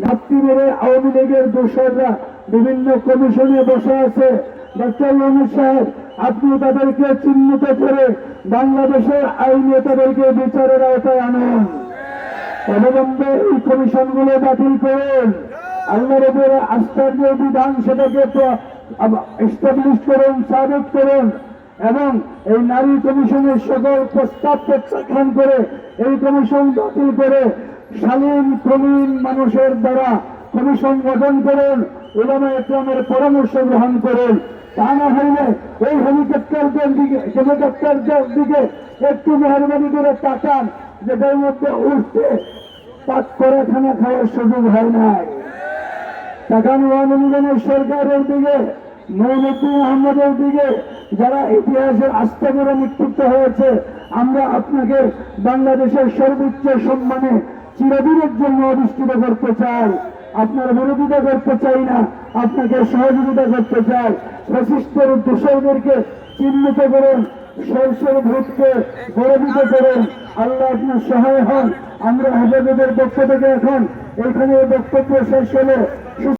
ঘাটতি মেরে আওয়ামী লীগের দোসররা বিভিন্ন কমিশনে বসে আছে। ডক্টর ইউনূস সাহেব, আপনি তাদেরকে চিহ্নিত করে বাংলাদেশের আইনে তাদেরকে বিচারের আওতায় আনুন। অবিলম্বে এই কমিশনগুলো বাতিল করুন। আল্লাহর উপরে আস্থার যে বিধান সেটাকে এস্টাবলিশ করুন, সাবিত করুন এবং এই নারী কমিশনের সকল প্রস্তাব প্রত্যাখ্যান করে এই কমিশন বাতিল করে শালীন প্রবীণ মানুষের দ্বারা কমিশন গঠন করুন। উলামা ইকরামের পরামর্শ গ্রহণ করুন। তা না হইলে এই হেলিকপ্টারদের দিকে একটু মেহরবানি করে তাকান, যেটার মধ্যে উঠতে পাক করে খানা খাওয়ার সুযোগ হয় নাই। তাকান ওয়ানুল্লাহের সরকারের দিকে, মঈনুদ্দিন আহমদের দিকে, যারা ইতিহাসের আস্থা করে নিক্ষিপ্ত হয়েছে। আমরা আপনাকে বাংলাদেশের সর্বোচ্চ সম্মানে চিরদিনের জন্য অধিষ্ঠিত করতে চাই। আপনার বিরোধিতা করতে চাই না, আপনাকে সহযোগিতা করতে চাই। ফ্যাসিস্টের দোষরদেরকে চিহ্নিত করুন, সরষের ভূতকে গৌরবিত করুন। আল্লাহ আপনার সহায় হন। আমরা হেফাজতের পক্ষ থেকে এখন এখানে বক্তব্য শেষ হলো।